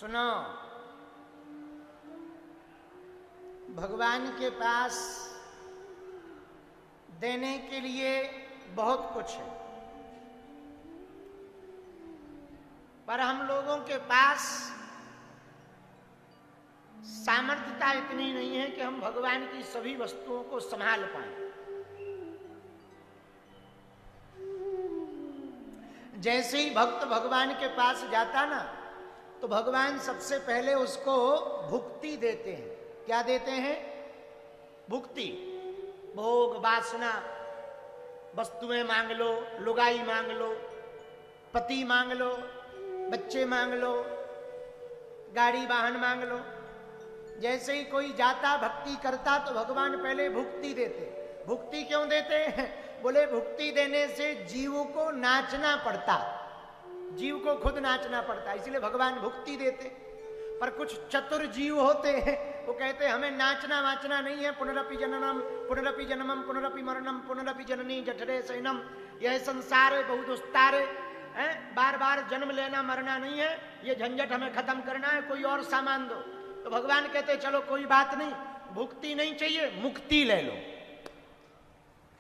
सुनो, भगवान के पास देने के लिए बहुत कुछ है, पर हम लोगों के पास सामर्थ्यता इतनी नहीं है कि हम भगवान की सभी वस्तुओं को संभाल पाएं। जैसे ही भक्त भगवान के पास जाता ना, तो भगवान सबसे पहले उसको भुक्ति देते हैं। क्या देते हैं? भुक्ति। भोग वासना, वस्तुएं मांग लो, लुगाई मांग लो, पति मांग लो, बच्चे मांग लो, गाड़ी वाहन मांग लो। जैसे ही कोई जाता भक्ति करता तो भगवान पहले भुक्ति देते। भुक्ति क्यों देते हैं? बोले भुक्ति देने से जीव को नाचना पड़ता, जीव को खुद नाचना पड़ता, इसलिए भगवान भुक्ति देते। पर कुछ चतुर जीव होते हैं, वो कहते हैं हमें नाचना वाचना नहीं है। पुनरपि जननम पुनरपि जन्मम पुनरपि मरणम पुनरपि जननी जठरे शयनम, यह संसार है बहुत दुस्तार है, बार बार जन्म लेना मरना नहीं है, ये झंझट हमें खत्म करना है, कोई और सामान दो। तो भगवान कहते चलो कोई बात नहीं, भुक्ति नहीं चाहिए, मुक्ति ले लो,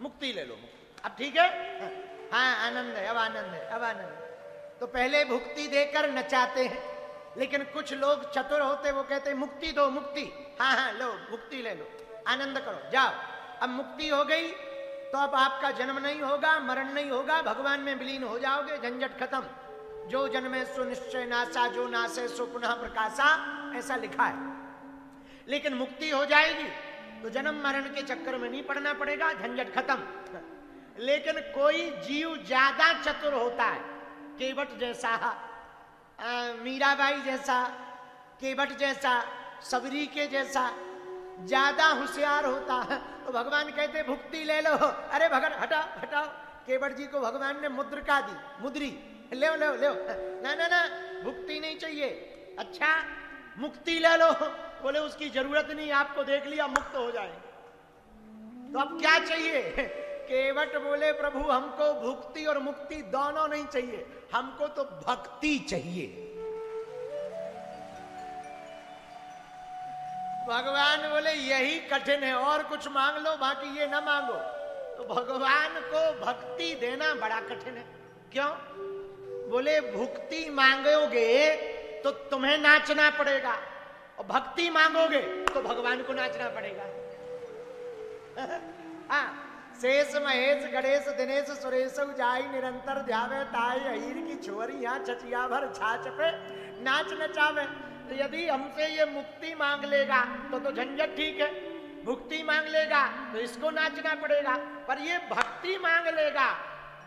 मुक्ति ले लो। अब ठीक है, हाँ आनंद है, अब आनंद है, अब आनंद है। तो पहले भुक्ति देकर नचाते हैं, लेकिन कुछ लोग चतुर होते, वो कहते मुक्ति दो, मुक्ति, हाँ हाँ लो मुक्ति ले लो, आनंद करो, जाओ। अब मुक्ति हो गई तो अब आपका जन्म नहीं होगा, मरण नहीं होगा, भगवान में विलीन हो जाओगे, झंझट खत्म। जो जन्मे सो निश्चय नासा, जो नासे सो पुनः प्रकाशा, ऐसा लिखा है। लेकिन मुक्ति हो जाएगी तो जन्म मरण के चक्कर में नहीं पड़ना पड़ेगा, झंझट खत्म। लेकिन कोई जीव ज्यादा चतुर होता है, केवट जैसा, मीराबाई जैसा, केवट जैसा, सबरी के जैसा, ज्यादा होशियार होता है, तो भगवान कहते भुक्ति ले लो। अरे भगवान हटाओ हटाओ, केवट जी को भगवान ने मुद्रिका दी, मुद्री, ले लो ले, ना ना ना भुक्ति नहीं चाहिए। अच्छा मुक्ति ले लो, बोले उसकी जरूरत नहीं, आपको देख लिया मुक्त हो जाए। तो अब क्या चाहिए? केवट बोले प्रभु हमको भुक्ति और मुक्ति दोनों नहीं चाहिए, हमको तो भक्ति चाहिए। भगवान बोले यही कठिन है, और कुछ मांग लो बाकी ये ना मांगो। तो भगवान को भक्ति देना बड़ा कठिन है। क्यों? बोले भुक्ति मांगोगे तो तुम्हें नाचना पड़ेगा, और भक्ति मांगोगे तो भगवान को नाचना पड़ेगा। हाँ, शेष महेश गणेश दिनेश सुरेश जाई निरंतर ध्यावे ताई अहीर की छोरी यहाँ चचिया भर छाछ पे नाच नचावे। तो यदि हमसे ये मुक्ति मांग लेगा तो झंझट ठीक है, भुक्ति मांग लेगा तो इसको नाचना पड़ेगा, पर ये भक्ति मांग लेगा।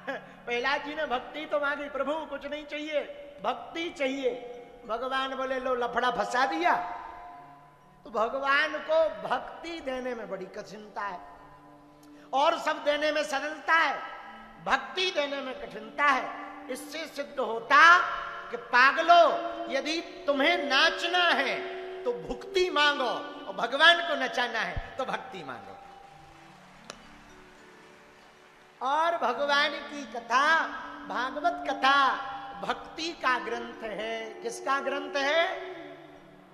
प्रहलाद जी ने भक्ति तो मांगी, प्रभु कुछ नहीं चाहिए, भक्ति चाहिए। भगवान बोले लो लफड़ा फंसा दिया। तो भगवान को भक्ति देने में बड़ी कठिनता है, और सब देने में सरलता है, भक्ति देने में कठिनता है। इससे सिद्ध होता कि पागलो, यदि तुम्हें नाचना है तो भुक्ति मांगो, और भगवान को नचाना है तो भक्ति मांगो। और भगवान की कथा, भागवत कथा भक्ति का ग्रंथ है। किसका ग्रंथ है?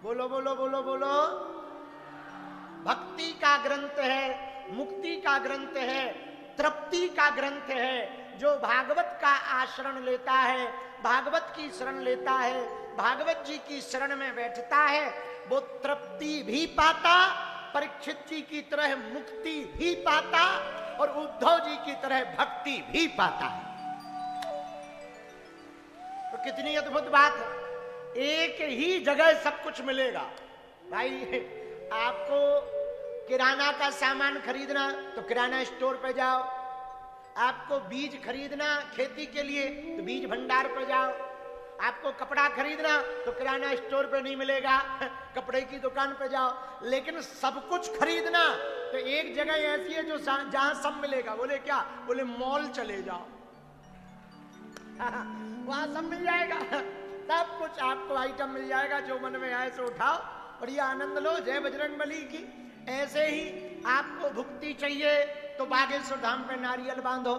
बोलो बोलो बोलो बोलो। भक्ति का ग्रंथ है, मुक्ति का ग्रंथ है, तृप्ति का ग्रंथ है। जो भागवत का आश्रय लेता है, भागवत की शरण लेता है, भागवत जी की शरण में बैठता है, वो तृप्ति भी पाता, परीक्षित जी की तरह मुक्ति भी पाता, और उद्धव जी की तरह भक्ति भी पाता है। तो कितनी अद्भुत बात है, एक ही जगह सब कुछ मिलेगा। भाई आपको किराना का सामान खरीदना तो किराना स्टोर पे जाओ, आपको बीज खरीदना खेती के लिए तो बीज भंडार पर जाओ, आपको कपड़ा खरीदना तो किराना स्टोर पे नहीं मिलेगा, कपड़े की दुकान पे जाओ। लेकिन सब कुछ खरीदना तो एक जगह ऐसी है जो जहां सब मिलेगा। बोले क्या? बोले मॉल चले जाओ, वहां सब मिल जाएगा, सब कुछ आपको आइटम मिल जाएगा, जो मन में आए सो उठाओ, बढ़िया आनंद लो। जय बजरंगबली की। ऐसे ही आपको भुक्ति चाहिए तो बागेश्वर धाम पे नारियल बांधो,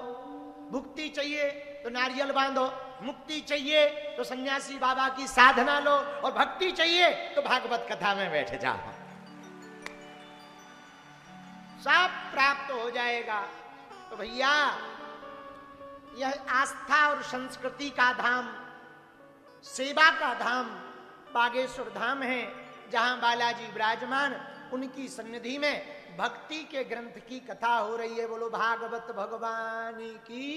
भुक्ति चाहिए तो नारियल बांधो, मुक्ति चाहिए तो सन्यासी बाबा की साधना लो, और भक्ति चाहिए तो भागवत कथा में बैठ जाओ, सब प्राप्त हो जाएगा। तो भैया यह आस्था और संस्कृति का धाम, सेवा का धाम बागेश्वर धाम है, जहां बालाजी विराजमान, उनकी सन्निधि में भक्ति के ग्रंथ की कथा हो रही है। बोलो भागवत भगवान की